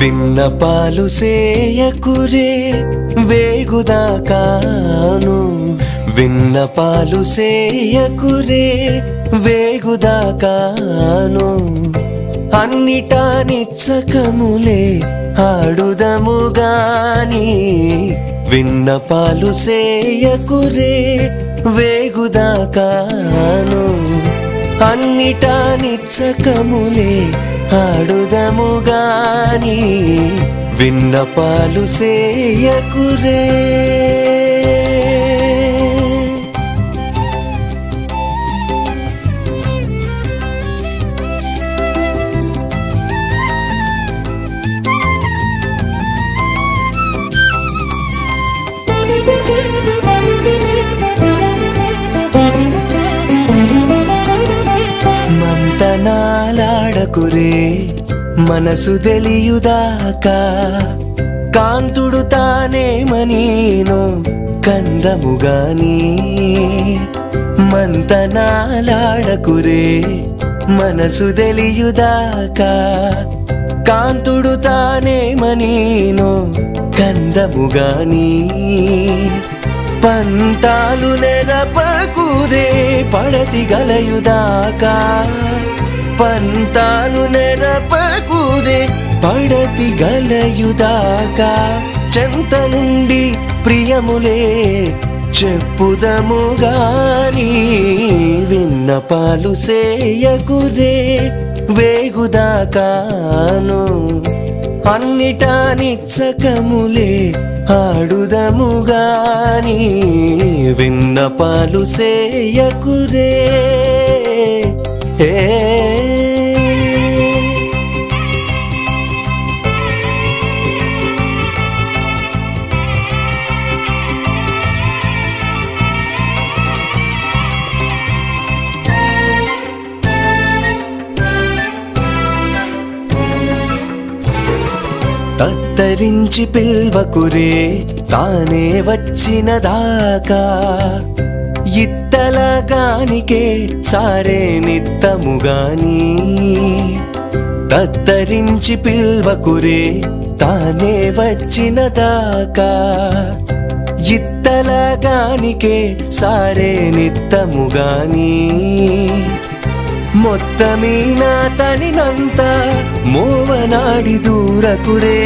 విన్నపాలు సేయకురే వేగుదాకాను విన్నపాలు సేయకురే వేగుదాకాను అన్నిటా నిచ్చకములే ఆడుదము గాని విన్నపాలు సేయకురే వేగుదాకాను అన్నిటా నిచ్చకములే ఆడుదము గాని విన్నపాలు సేయకురే మంతనాలాడకురే మనసు తెలియుదాకా కాంతుడు తానేమనీను కందముగాని మంతనాలాడకురే మనసు తెలియుదాకా కాంతుడు తానేమనీను కందముగాని పంతాలు నెరపకురే పడతి గలయుదాకా పంతాలు నెరపకురే పడతి గలయుదాకా చెంత నుండి ప్రియములే చెప్పుదము గాని విన్నపాలు సేయకురే వేగుదాకాను అన్నిటా నిచ్చకములే ఆడుదము గాని విన్నపాలు సేయకురే తత్తరించి పిల్వకురే తానే వచ్చినదాకా ఇత్తలగానికే సారే నిత్తముగాని తత్తరించి పిల్వకురే తానే వచ్చినదాకా ఇత్తలగానికే సారే నిత్తముగాని మొత్తమీన తనినంత మోవనాడి దూరకురే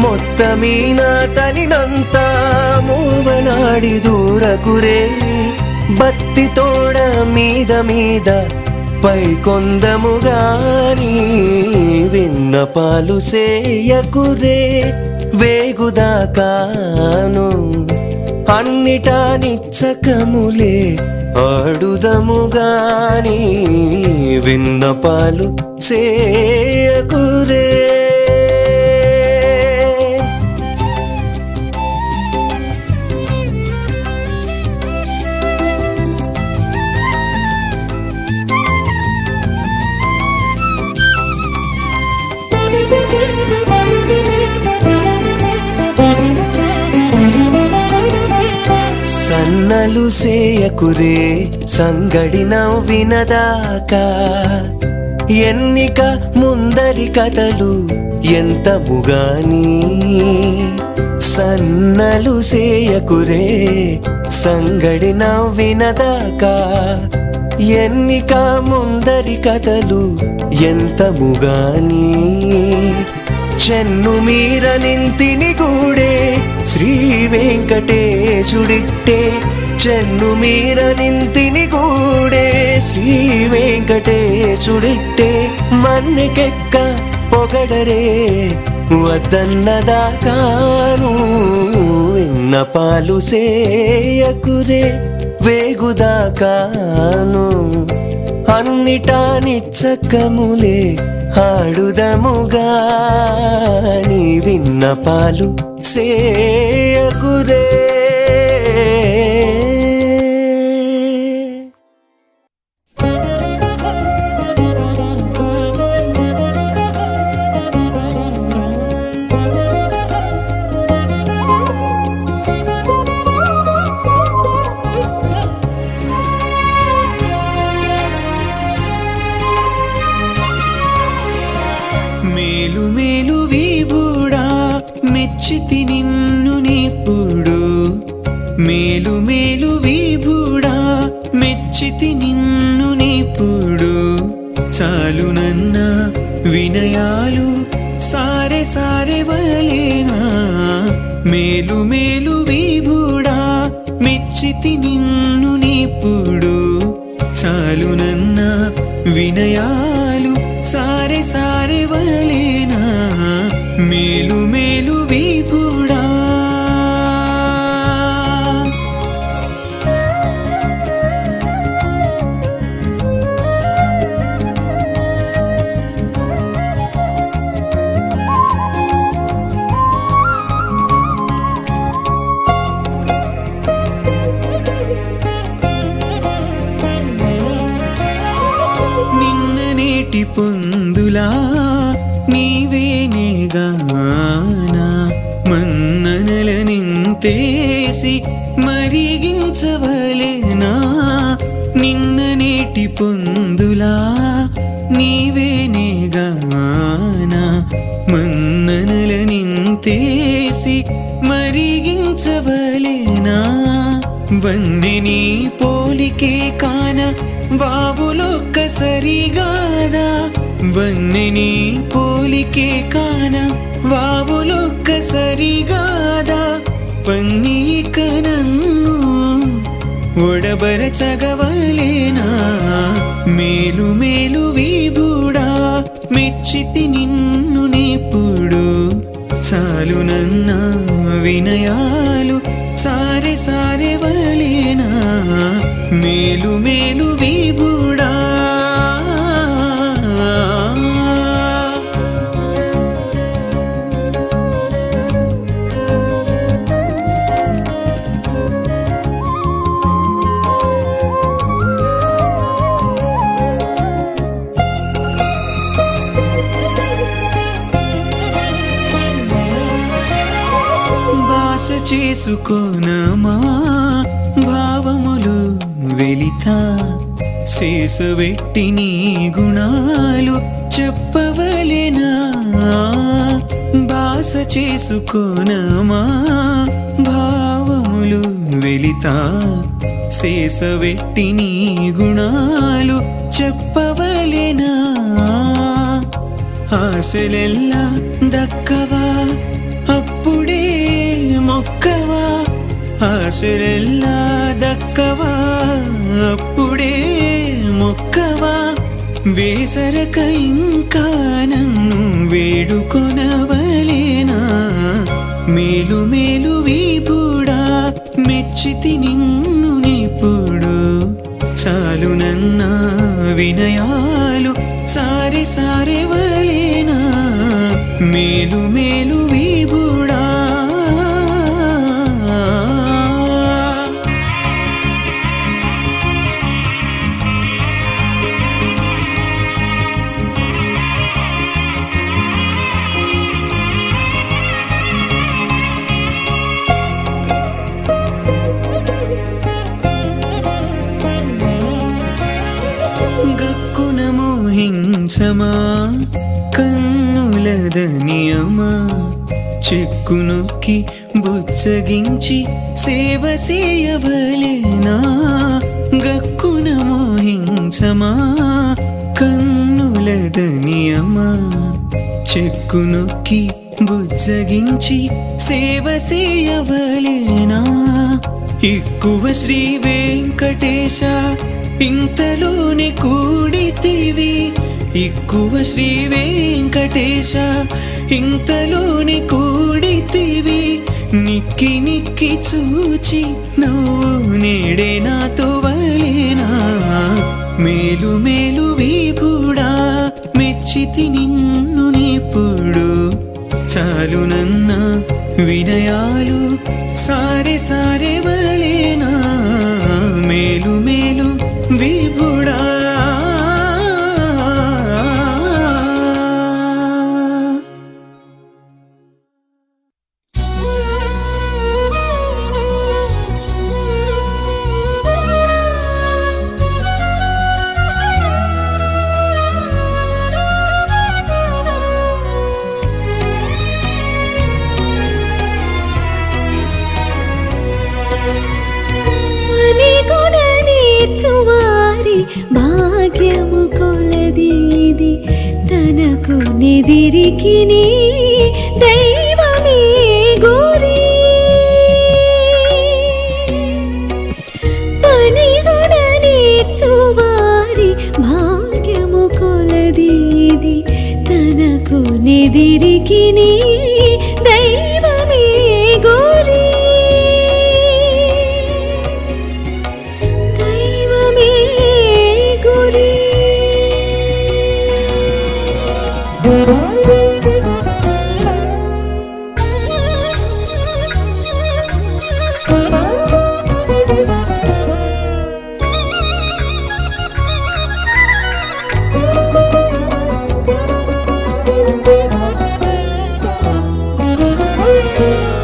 మొత్తమీన తనినంత మోవనాడి దూరకురే బత్తి తోడ మీద మీద పై కొందము గాని విన్నపాలు సేయకురే వేగుదాకాను అన్నిటా నిచ్చకములే ఆడుదము గాని విన్నపాలు సేయకురే సన్నలు సేయకురే సంగడి నవ్వినదాకా ఎన్నిక ముందరి కథలు ఎంతముగాని సన్నలు సేయకురే సంగడి నవ్వినదాకా ఎన్నిక ముందరి కథలు ఎంతముగాని చెన్ను మీర నింతిని గూడే శ్రీ వెంకటేశుడిట్టే చెన్ను మీర నింతిని గూడే శ్రీ వెంకటేశుడిట్టే మన్నెకెక్క పొగడరే వద్దన్నదాకాను విన్నపాలు సేయకురే వేగుదాకాను అన్నిటా నిచ్చకములే ఆడుదము గాని విన్నపాలు సేయకురే మేలు మేలు మెచ్చితి నిన్ను నీపుడు మేలు మేలు విభుడా మెచ్చితి నిన్ను నీపుడు చాలునన్న వినయాలు సారే సారే వలేనా మేలు మేలు విభుడా మెచ్చితి నిన్ను నీపుడు చాలునన్న వినయాలు సారే సారే వలేనా మేలు మేలు విభుడా పొందులా నీవేనేగానా మన్ననలనింతేసి మరిగించవలెనా నిన్న నేటి పొందులా నీవేనేగానా మన్ననలనింతేసి మరిగించవలెనా వన్నె నీ పోలికే కాన బాబులొక్క సరిగాదా వన్నె నీ పోలికే కాన బాబులొక్క సరిగాదా పన్నీక నన్ను ఒడబరచగవలేనా మేలు మేలు విభుడా మెచ్చితి నిన్ను నీపుడు చాలునన్న వినయాలు సారే సారే వలేనా మేలు మేలు విభుడా బాస చేసుకోనమా భావములు వెలితా శేషవెట్టి నీ గుణాలు చెప్పవలెనా బాస చేసుకోనమా భావములు వెలితా శేషవెట్టి నీ గుణాలు చెప్పవలెనా ఆశలెల్లా దక్కవా అప్పుడే మొక్కవా ఆశలెల్లా దక్కవా అప్పుడే మొక్కవా వేసరక ఇంకా నన్ను వేడుకొనవలేనా మేలు మేలు విభుడా మెచ్చితి నిన్ను నీపుడు చాలునన్న వినయాలు సారే సారే వలేనా మేలు మేలు విభుడా గక్కున మోహించమా కన్నులదనియమా చెక్కు నొక్కి బుచ్చగించి సేవ చేయవలెనా గక్కున మోహించమా కన్నులదనియమా చెక్కు నొక్కి బుచ్చగించి సేవ చేయవలెనా ఎక్కువ శ్రీ వెంకటేశ ఇంతలోనే కూడితివి ఎక్కువ శ్రీ వెంకటేశ ఇంతలోనే కూడితివి నిక్కి నిక్కి చూచి నువ్వు నేడే నాతో వలేనా మేలు మేలు విభుడా మెచ్చితి నిన్ను నీపుడు చాలునన్న వినయాలు సారే సారే వలేనా మేలు మేలు విభుడా తనకు నెదిరికి నీ దైవమే గురి పనిగుణ నేర్చువారి భాగ్యము కొలదీది తనకు నెదిరికి నీ దైవమే గురి దైవమే గురి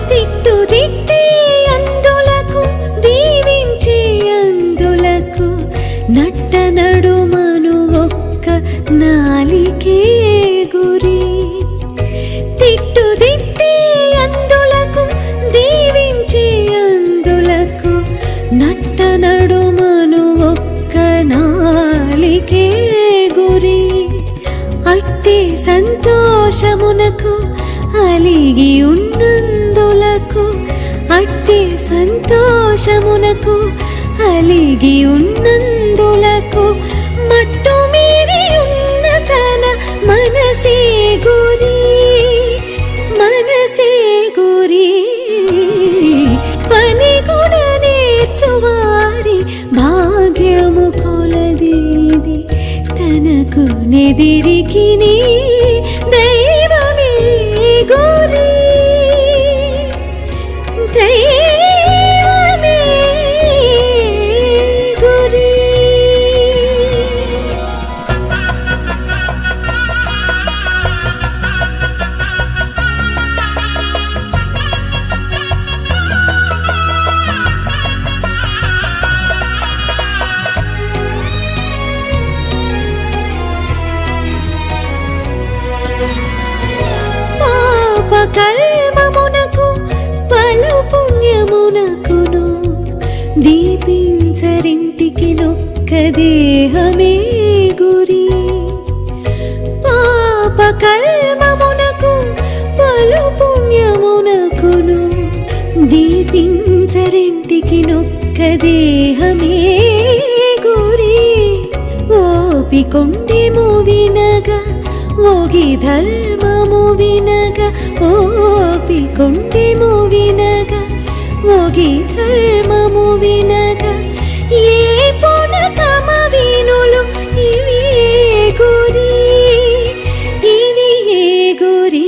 తిట్టు తిట్టే అందులకు దీవించే అందులకు నట్ట నడుమను ఒక్క నాలికే గురి తిట్టు తిట్టే అందులకు దీవించే అందులకు నట్ట నడుమను ఒక్క నాలికే గురి అట్టే సంతోషమునకు అలిగి ఉన్నందులకు అట్టే సంతోషమునకు అలిగి ఉన్నందులకు మట్టు మీరి ఉన్న తన మనసే గురి మనసే గురి పని కూడా నేర్చువారి భాగ్యము కొలదీది తనకు నెదిరికి నీ దైవమే గురి దైవమే గురి కర్మమునకు పలు పుణ్యమునకును దీపించరింటికి నొక్క దేహమే గురి పాప కర్మమునకు పలు పుణ్యమునకును దీపించరింటికి నొక్క దేహమే గురి ఓపికొండెము వినగా ఓగి ధర్మము వినగా ఓపికొండెము వినగా ఓగి ధర్మము వినగా ఏ పునతమ వినులు ఇవి గురి ఇవి గురి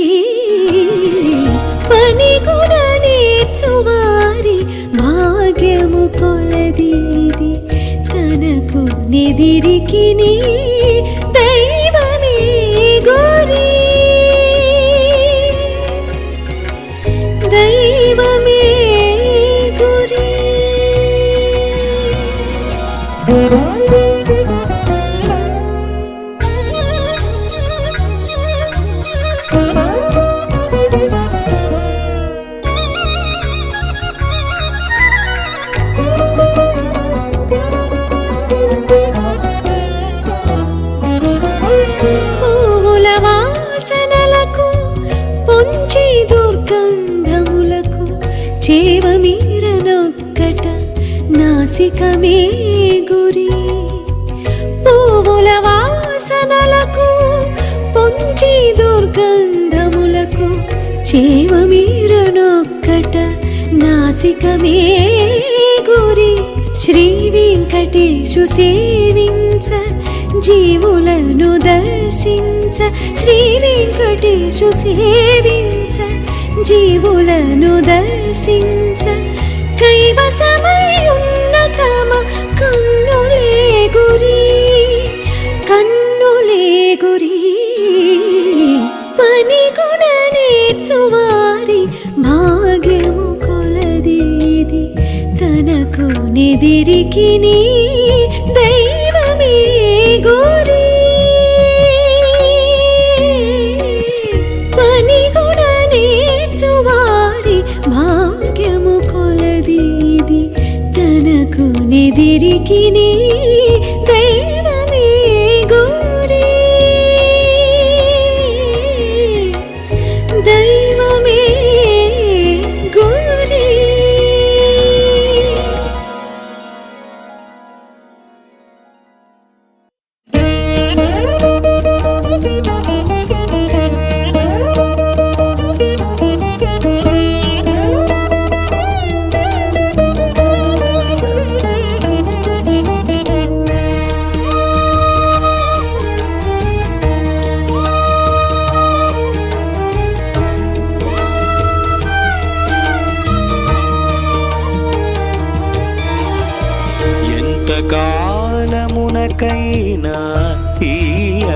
పని కూడా నేర్చువారి భాగ్యము కొలదీది తనకు నెదిరికి నీ దైవమే గురి దైవమే గురి పువ్వుల వాసనలకు పొంచి దుర్గంధములకు చేవమీరనొక్కట నాసికమే గురి పువ్వుల వాసనలకు పొంచి దుర్గంధములకు చేవమీరనొక్కట నాసికమే గురి శ్రీ వెంకటేశు సేవించ జీవులను దర్శించ శ్రీ వెంకటేశు సేవించ జీవులను దర్శించ కైవసమై ఉన్న తమ కన్నులే గురి కన్నులే గురి పని గుణ నేర్చువారి భాగ్యము కొలదీది తనకు నెదిరికి నీ దైవమే గురి పని గుణ నేర్చువారి భాగ్యము కొలదీది తనకు నెదిరికి నీ దైవమే గురి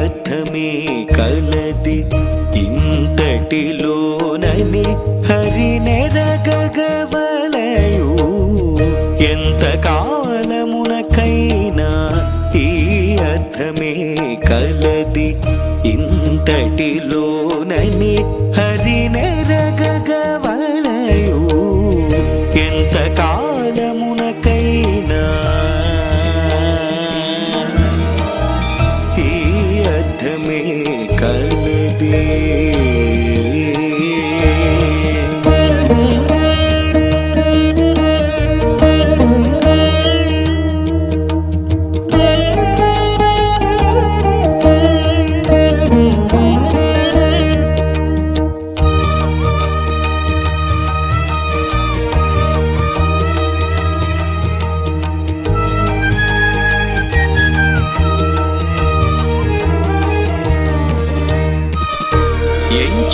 అర్థమే కలది ఇంతటిలోనని హరినెరగగవలయు ఎంత కాలమునకైనా ఈ అర్థమే కలది ఇంతటిలోనని హరినెరగగవలయు ఎంత కాలమునకైనా ఈ అర్థమే కలది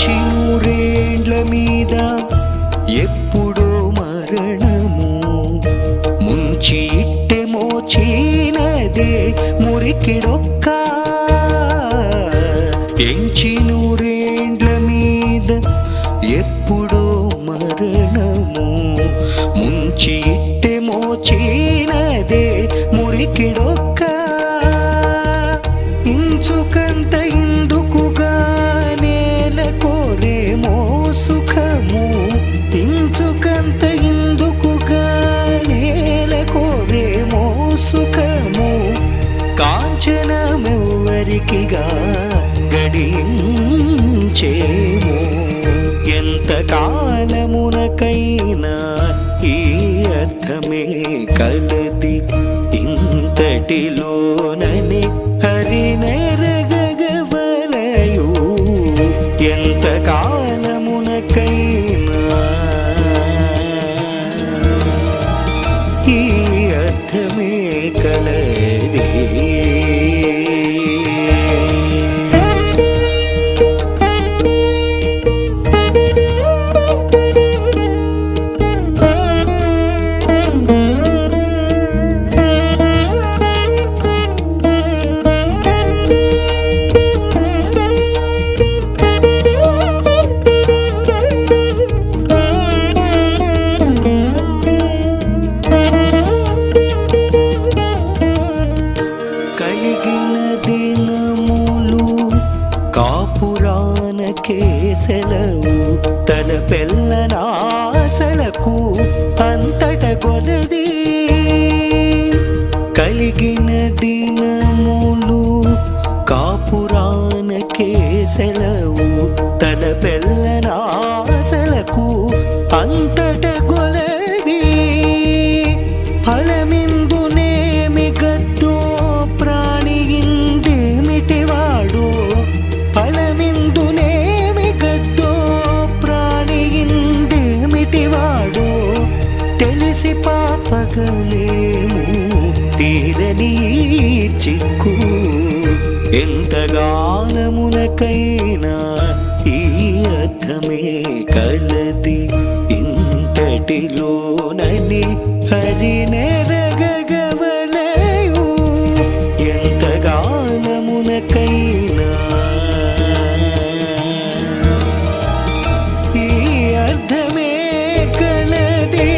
ఎంచినూరేండ్ల మీద ఎప్పుడో మరణము ముంచి ఇట్టె మోచినదే మురికిడొక్క ఎంచినూరేండ్ల మీద ఎప్పుడో మరణము ముంచి ఇట్టె మోచినదే మురికిడొక్క ఇంచుకంత ఇందుకుగా కోరేమో సుఖము ఇంచుకంత ఇందుకుగా నేల కోరేమో సుఖము కాంచనమెవ్వరికిగా గడించేమో ఎంత కాలమునకైనా ఈ అర్థమే కలది ఇంతటిలోనని హరినెరగగవలయు ఎంత కాలమునకైనా ఈ అర్థమే కలది కేసెలవు తన పెళ్ళనాసలకు అంతట కొలది కలిగిన దినములు కాపురాన కేసెలవు తన పెళ్ళనాసలకు అంతట కొలది ఫలమిందునేమి గద్దో ప్రాణియిందేమిటివాడు ఫలమిందునేమి గద్దో ప్రాణియిందేమిటివాడు తెలిసి పాపగలేము తీరని చిక్కు ఎంతగానమునకైనా ఈ అర్థమే కలది ఇంతటిలోనని హరినెరగగవలయు ఎంతగానమునకైనా ఈ అర్థమే కలది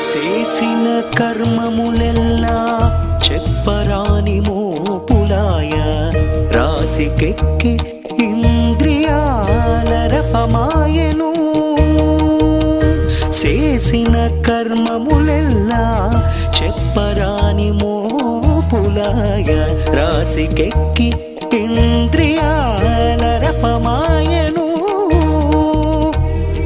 చేసిన కర్మములెల్లా చెప్పరాని మోపులాయ రాసికెక్కి ఇంద్రియాల రపమాయను చేసిన కర్మములెల్లా చెప్పరాని మోపులాయ రాసికెక్కి ఇంద్రియాల రపమాయను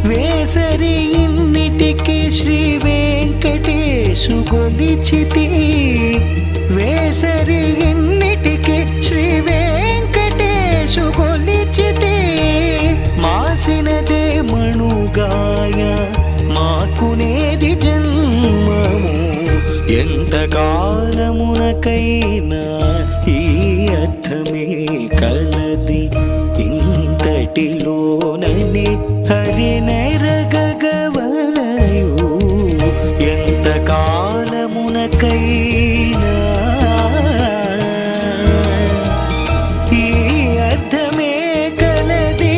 వేసరి ఇన్నిటికి శ్రీ వెంకటేశు కొలిచితి వేసరి ఇన్నిటికి శ్రీ వెంకటేశు ఎంతకాలమునకైనా ఈ అర్థమే కలది ఇంతటిలోనని హరినెరగగవలయు ఎంతకాలమునకైనా ఈ అర్థమే కలది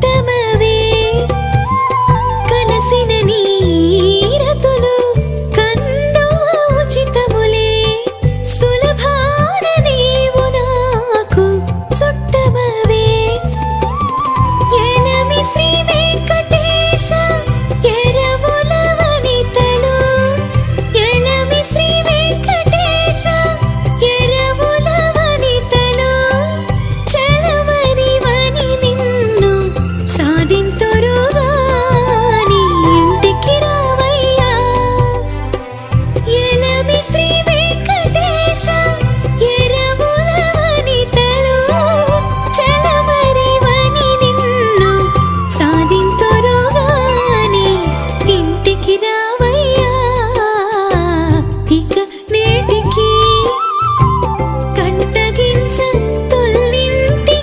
చుట్టమవే కనసిన నీరతులు కందువ ఉచితములే సులభాన నీవు నాకు చుట్టమవే ఎనమి శ్రీ వెంకటేశ ఎరవుల వనితలు ఎనమి శ్రీ వెంకటేశ ఎరవుల వనితలు చలమరి వని నిన్ను సాధింతురుగాని ఇంటికి రావయ్యా ఎనమి శ్రీ వెంకటేశ ఎరవుల వనితలు చలమరి వని నిన్ను సాధింతురుగాని ఇంటికి రావయ్యా ఇక నేటికి కంటగించ తొల్లింటి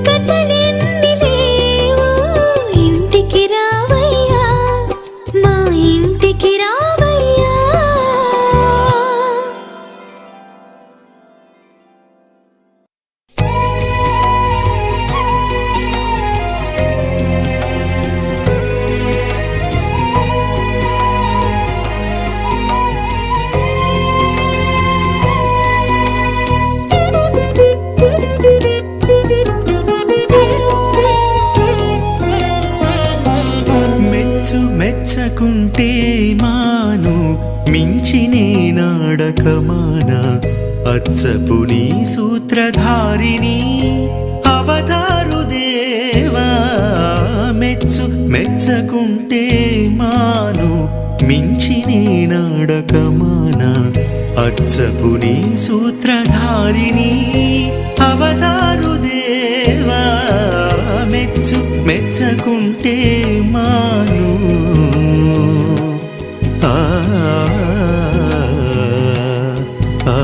కథలెన్ని లేవు ఇంటికి రావయ్యా మా ఇంటికి రావయ్యా మెచ్చు మెచ్చకుంటే మాను మించినే నాడకమాన అచ్చపు నీ సూత్రధారిని అవతారు దేవా మెచ్చు మెచ్చకుంటే మాను మించినే నాడకమాన అచ్చపు నీ సూత్రధారిని అవతారు దేవా మెచ్చు మెచ్చకుంటే మాను ఆ ఆ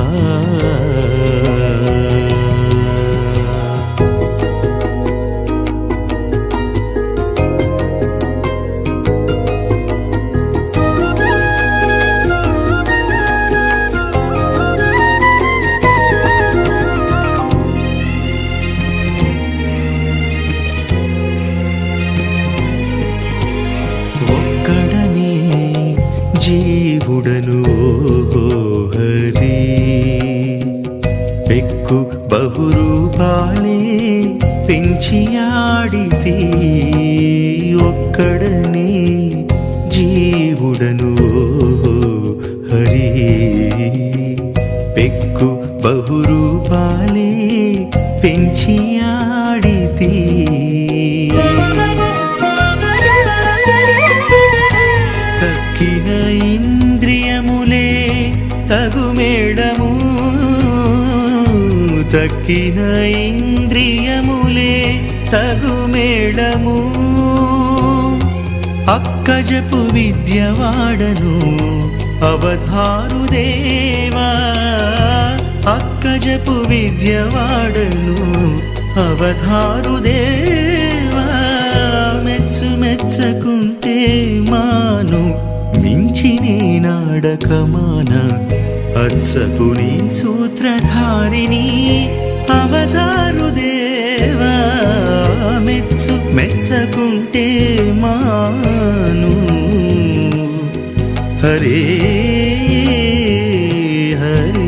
ఒక్కడనే జీవుడను హరి పెక్కు బహురూపాలే పెంచి ఆడితే ఒక్కడనే జీవుడను హరి పెక్కు బహురూపాలే పెంచి ఆడితే తక్కిన ఇంద్రియములే తగుమేళము తక్కిన ఇంద్రియములే తగుమేళము అక్కజపు విద్యవాడను అవధారు దేవా అక్కజపు విద్యవాడను అవధారు దేవా మెచ్చు మెచ్చకుంటే మాను మించినే నాడకమాన అచ్చపు నీ సూత్రధారిని అవతారు దేవా మెచ్చు మెచ్చకుంటే మాను హరే హరే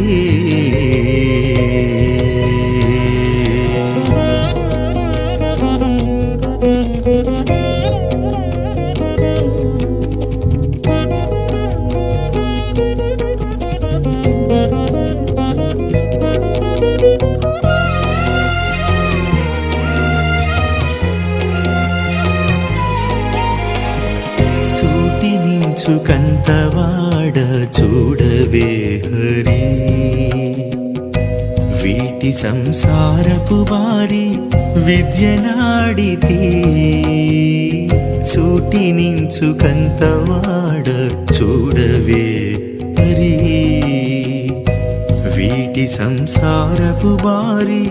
సూటి నించు కంతవాడ చూడవే హరి వీటి సంసారపు వారి విద్యనాడితే సూటి నించు కంతవాడ చూడవే హరి వీటి సంసారపు వారి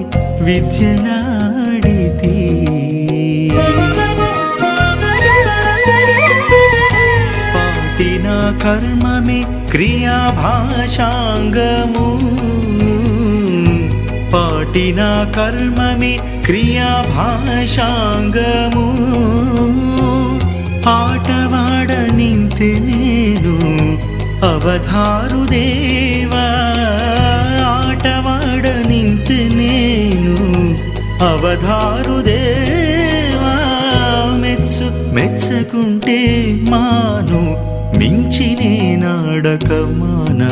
విద్యనాడితే పాటిన కర్మమే క్రియా భాషాంగము పాటిన కర్మమే క్రియాభాషాంగము ఆటవాడ నింతే నేను అవధారు దేవా ఆటవాడ నింతే నేను అవధారు దేవా మెచ్చకుంటే మాను మించినే నాడకమాన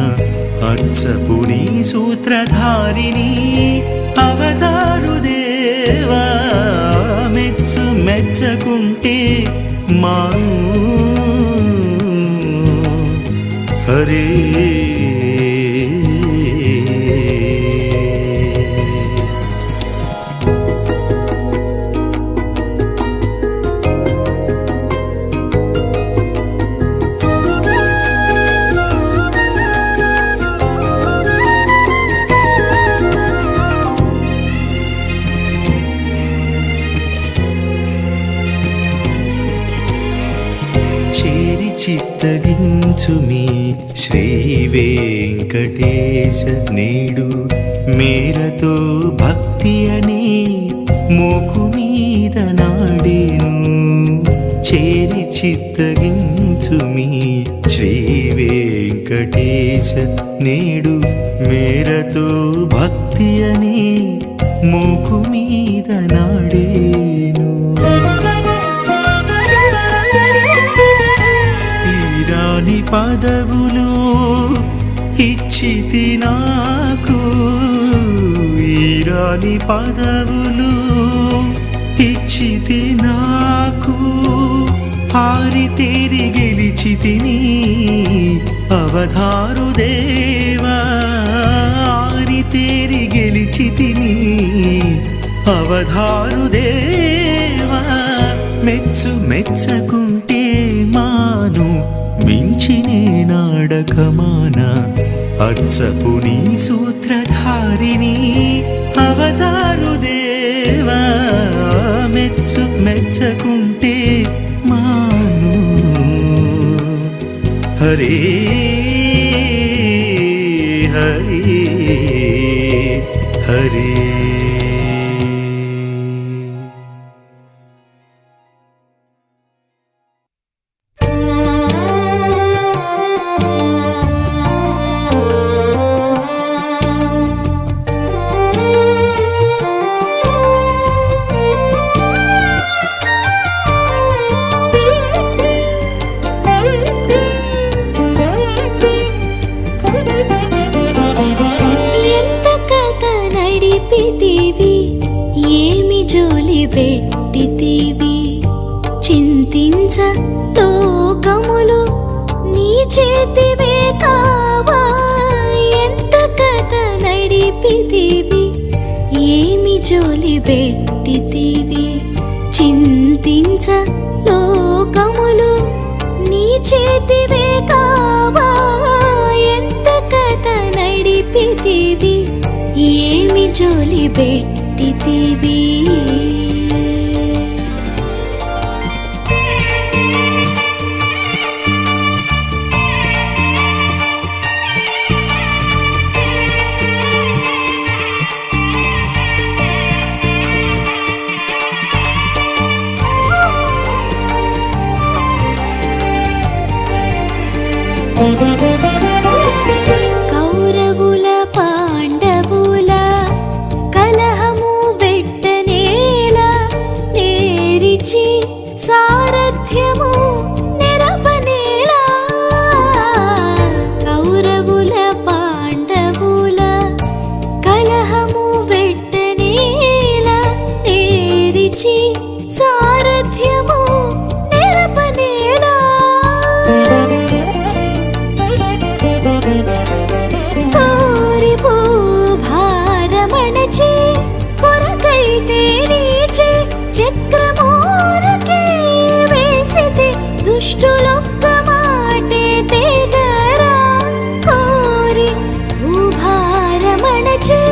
అచ్చపుని సూత్రధారిని అవతారు దేవా మెచ్చకుంటే మాను హరే చిత్తగించుమి శ్రీ వెంకటేశ నేడు మేరతో భక్తి అని మోకు మీద నాడేను చేరి చిత్తగించుమి శ్రీ వెంకటేశ నేడు మేరతో భక్తి అని మోకు మీద నాడేను రాని పదవులు ఇచ్చితి నాకు రాని పదవులు ఇచ్చితి నాకు ఆరితేరి గెలిచితిని అవధారు దేవా ఆరితేరి గెలిచితిని అవధారు దేవా మెచ్చకుంటే మాను మించినే నాడకమాన అచ్చపుని సూత్రధారిని అవతారు దేవా మెచ్చకుంటే మాను హరే హరే హరే ఏమి జోలి పెట్టితివి చింతించ లోకములు నీ చేతివే కావా ఎంత కథ నడిపితివి ఏమి జోలి పెట్టితివి చింతించ లోకములు నీ చేతివే కావా ఎంత కథ నడిపితివి ఏమి జోలి పెట్టితివి కౌరవుల పాండవుల కలహము వెట్టనేలా నేరిచి సారథ్యము నెరపనేలా కౌరవుల పాండవుల కలహము వెట్టనేలా నేరిచి సారథ్యము నెరపనేలా భారమణచి కొరకైతే నీచే చక్రమూరకే వేసితే దుష్టులొక్క మాటే తెగరా కోరి భారమణచి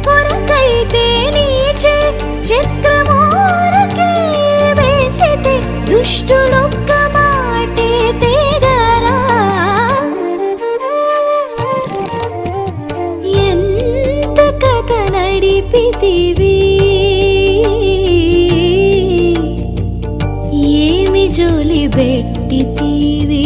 కొరకైతే నీచే చక్రమూరకే వేసితే దుష్టులొక్క మాటే తెగరా నడిపితివి జోలి బెట్టితివి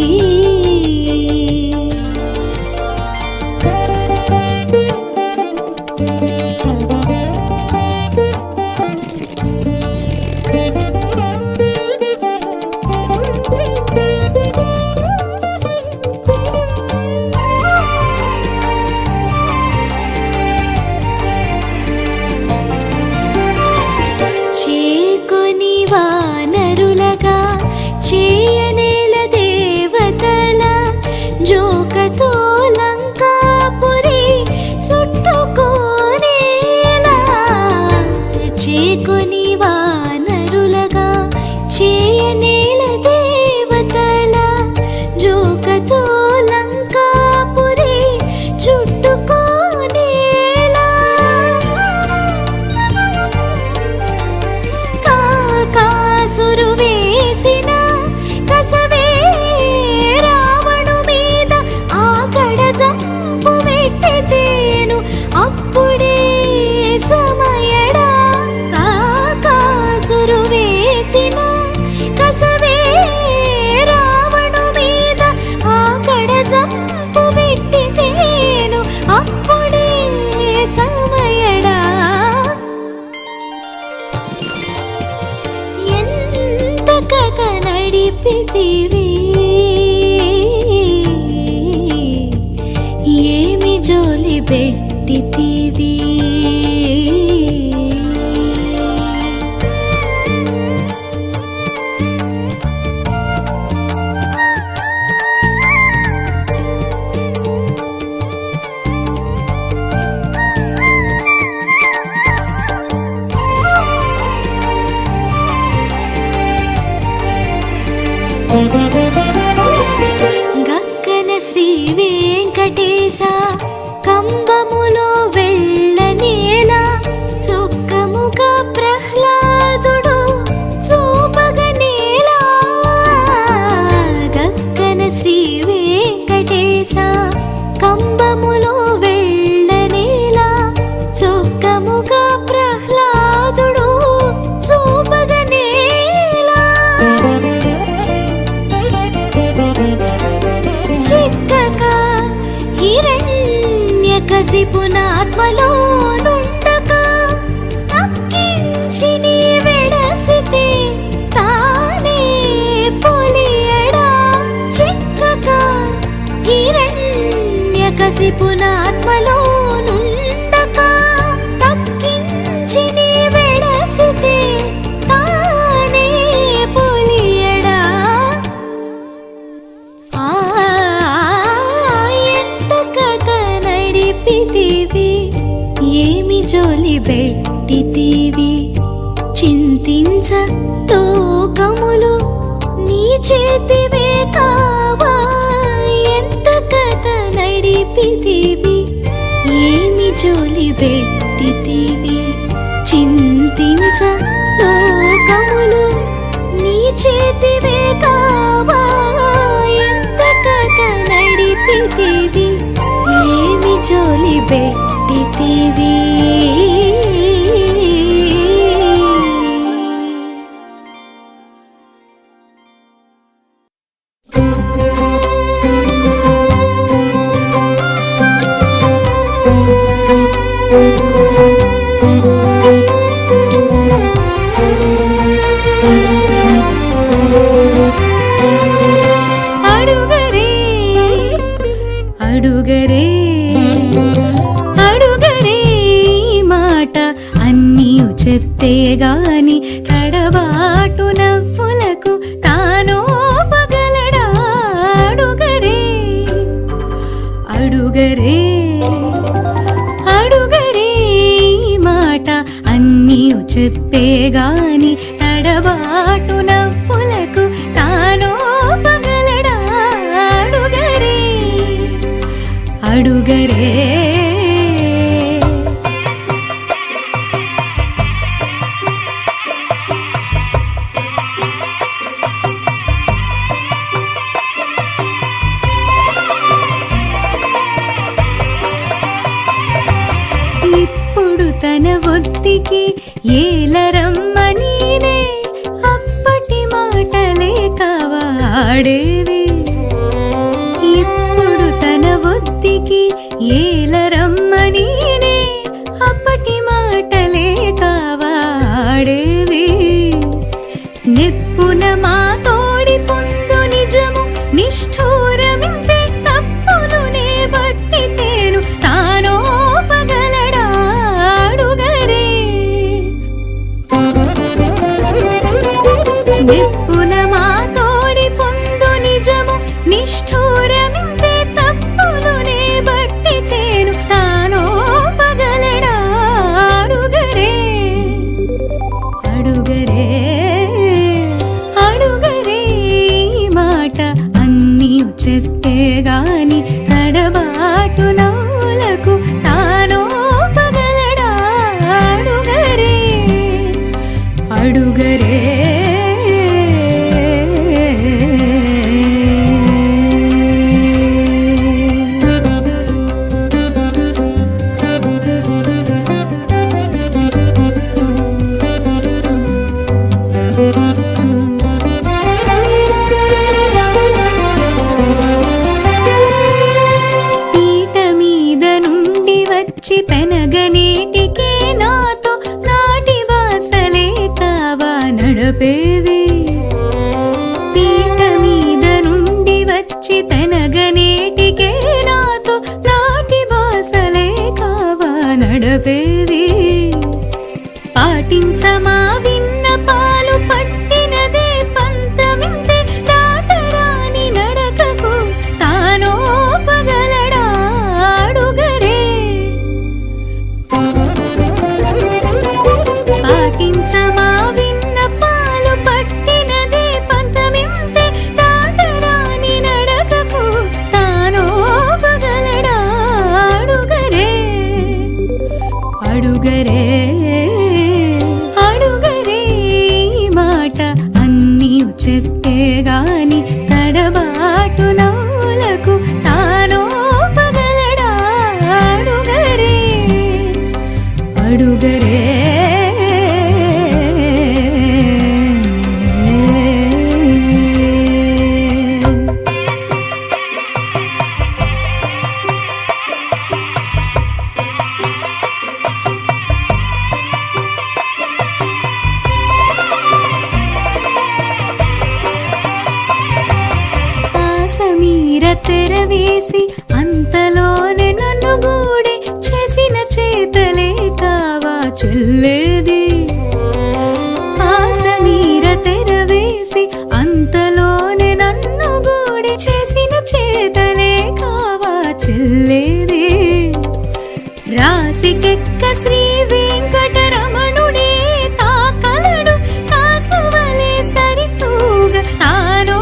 చేకొని వానరులగా చేయనేల దేవతల జోకతో లంకాపురి చుట్టుకోనేలా చేకొని వానరులగా చేయనేల దేవతల జోకతో లంకాపురి చుట్టుకోనేలా కాకాసురు వేసిన కసవే రావణు మీద ఆకడ జంపు పెట్టితేను అప్పుడే సమయడా కాకాసురు వేసిన కసవే రావణు మీద ఆకడ జంపు పెట్టితేను అప్పుడే సమయడా ఎంత కథ నడిపితివి ఏమి జోలి బెట్టితివి గక్కన శ్రీ వెంకటేశ కంబములో వెళ్ళనేల చొక్కముగా ప్రహ్లాదుడు చూపగనేలా గక్కన శ్రీ వెంకటేశ కంబములో వెళ్ళనేల చొక్కముగా ప్రహ్లాదుడు చూపగనేలా చిక్కక హిరణ్యకశిపునాత్మలో నుండక నక్కించి నీ వెడసితే తానే పొలియడా చిక్కక హిరణ్యకశిపునాత్మలో నుండక నక్కించి నీ వెడసితే తానే పొలియడా ఎంత కథ నడిపితివి ఏమి జోలి బెట్టితివి చింతించ లోకములు నీ చేతివే కావా ఎంత కథ నడిపితివి ఏమి జోలి బెట్టితివి చింతించ లోకములు నీ చేతివే కావా ఎంత కథ నడిపితివి ఏమి జోలి బెట్టితివి అడుగరే అడుగరే అడుగరే ఈ మాట అన్నీయు చెప్తే గాని తడబాటు నవ్వులకు తానోపగలడా అడుగరే అడుగరే అడుగరే ఈ మాట అన్నీయు చెప్పే గాని తడబాటు నవ్వులకు తానోపగలడా అడుగరే అడుగరే ఇప్పుడు తన ఒత్తికి ఏలరమ్మనీనే అప్పటి మాటలే పాడేవి. ఇప్పుడు తన ఒత్తికి ఏలరమ్మనీనే అప్పటి మాటలే కావాడేవి. నెప్పున మా తోడి పొందు నిజము నిష్ఠూరమింతే తప్పులునే బట్టి తేను తానోపగలడాడుగరే. నెప్పున మా తోడి పొందు నిజము నిష్ఠూరమింతే తప్పులునే బట్టి తేను తానోపగలడాడుగరే. అడుగరే అడుగరే ఈ మాట అన్నీయు చెప్పేగాని తడబాటు నవ్వులకు తానోపగలడాడుగరే. అడుగరే పీట మీద నుండి వచ్చి పెనగనేటికే నాతో నాటి వాసలే కావా నడపేవి. పీట మీద నుండి వచ్చి పెనగనేటికే నాతో నాటి వాసలే కావా నడపేవి. పాటించమా విన్న పాలు పట్టినదే పంతమింతే దాటరాని నడకకు తానోపగలడాడుగరే. పాటించమా విన్న పాలు పట్టినదే పంతమింతే దాటరాని నడకకు తానోపగలడాడుగరే. అడుగరే అడుగరే ఈ మాట అన్నీయు చెప్పేగాని తడబాటు నవ్వులకు తానోపగలడాడుగరే. అడుగరే ఆసమీర తెరవేసి అంతలోనే నన్ను గూడే చేసిన చేతలే కావా చెల్లేది. ఆసమీర తెరవేసి అంతలోనే నన్ను గూడే చేసిన చేతలే కావా చెల్లేది. రాసికెక్క శ్రీ వెంకటరమణుడే తాకలడు తాసువలే సరితూగ తానోపగలడాడుగరే.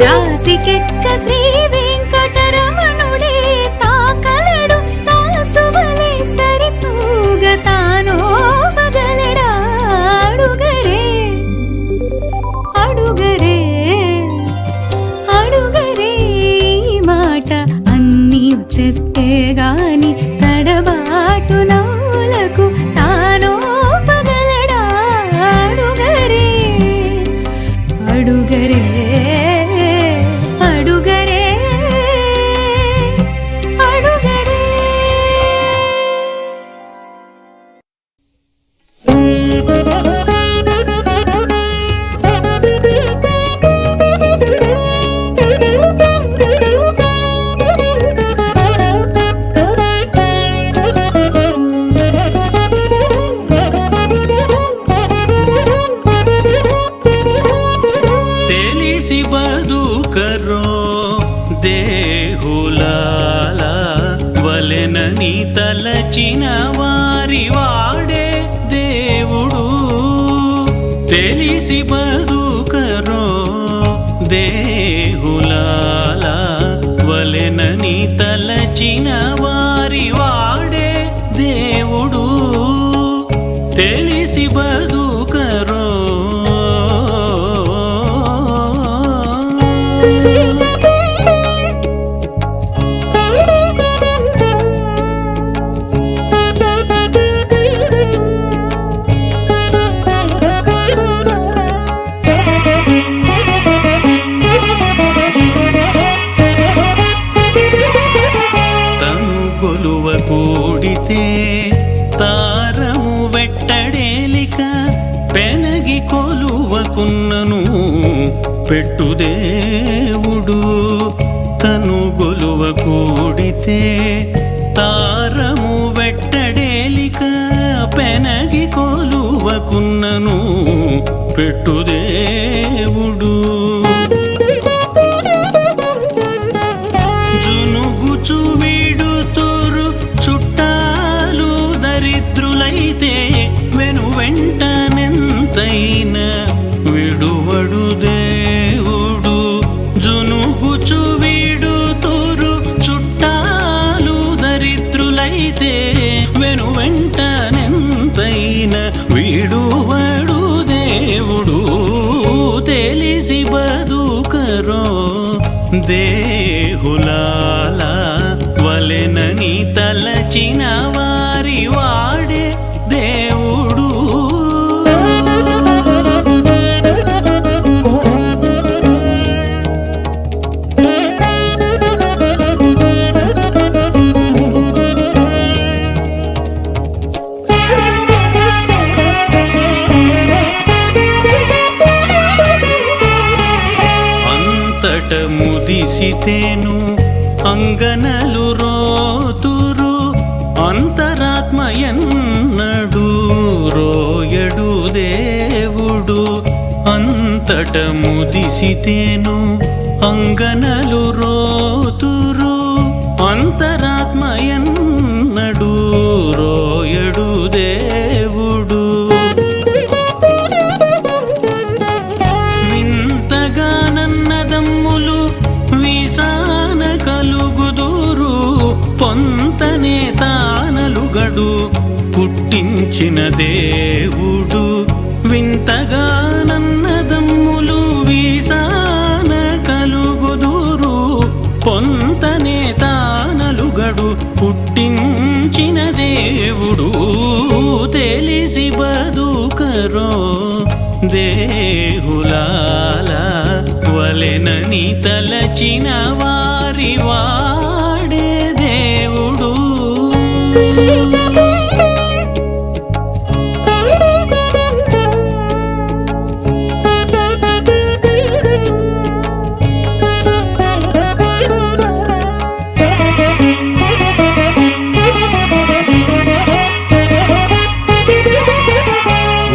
రాసికెక్క శ్రీ వెంకటరమణుడే తాకలడు తాసువలే సరితూగ తానోపగలడాడుగరే. అడుగరే అడుగరే ఈ మాట అన్నీయు చెప్పేగాని తడబాటు నవ్వులకు తానోపగలడాడుగరే. అడుగరే అడుగరే అడుగరే. తెలిసి బదుకరో దేహులాల వలెనని తలచిన వారి వాడే దేవుడు. తెలిసి బదుకరో దేహులాల వలెనని తలచిన వారి వాడే దేవుడు. తెలిసి బదుకరో పెట్టుదేవుడు తను గొలువ కూడితే తారము వెట్టడేలిక పెనగి కొలువకున్నను పెట్టుదేవుడు జునుగుచు వీడుతురు చుట్టాలు దరిద్రులైతే వెను వెంటనెంతైన విడువడు దేవుడు జునుగుచు వీడుతురు చుట్టాలు దరిద్రులైతే వెను వెంటనెంతైన విడువడు దేవుడు తెలిసి బదుకరో దేహులాల వలెనని తలచిన వారి వాడే దేవుడు అంతట ముదిసితేను అంగనలు రోతురు అంతరాత్మయన్నడు రోయడు దేవుడు అంతట ముదిసితేను అంగనలు రోతురు అంతరాత్మయన్నడు రోయడు దేవుడు వింతగానన్నదమ్ములు వీసాన కలుగుదురు పొంతనే తానలుగడు పుట్టించిన దేవుడు వింతగానన్నదమ్ములు వీసాన కలుగుదురు పొంతనే తానలుగడు పుట్టించిన దేవుడు తెలిసి బదుకరో దేహులాల వలెనని తలచిన వారి వాడే దేవుడు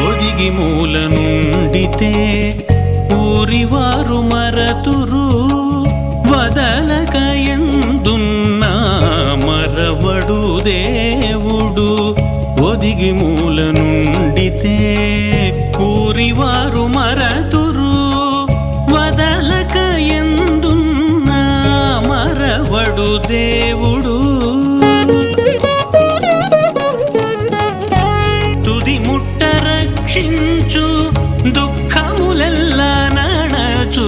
ఒదిగి మూల నుండితే ఊరివారు మరతురు వదలక ఎందున్నా మరవడు దేవుడు ఒదిగి మూల నుండితే ఊరివారు మరతురు వదలక ఎందున్నా మరవడు దేవుడు తుది ముట్ట రక్షించు దుఃఖములెల్లా నడచు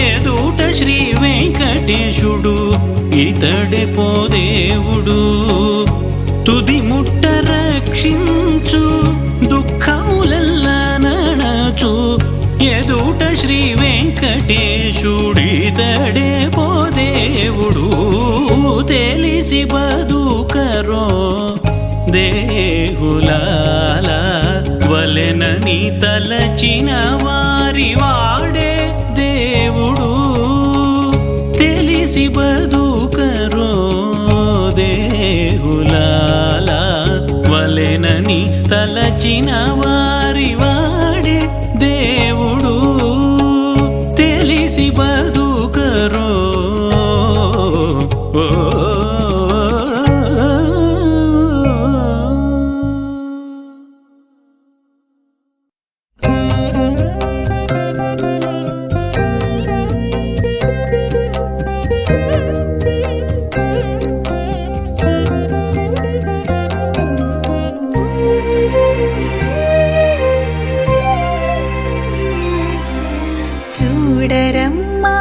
ఎదుట శ్రీ వెంకటేశుడు ఇతడే పోదేవుడు తుది ముట్ట రక్షించు దుఃఖములెల్లా నడచు ఎదుట శ్రీ వెంకటేశుడు ఇతడే పోదేవుడు తెలిసి బదుకరో దేహులాల వలెనని తలచిన వారి వాడే దేవుడు తెలిసి బదుకరో దేహులాల వలెనని తలచిన వారి వాడే దేవుడు తెలిసి బదుకరో చూడరమ్మా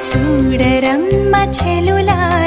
చూడరమ్మ చెలులారా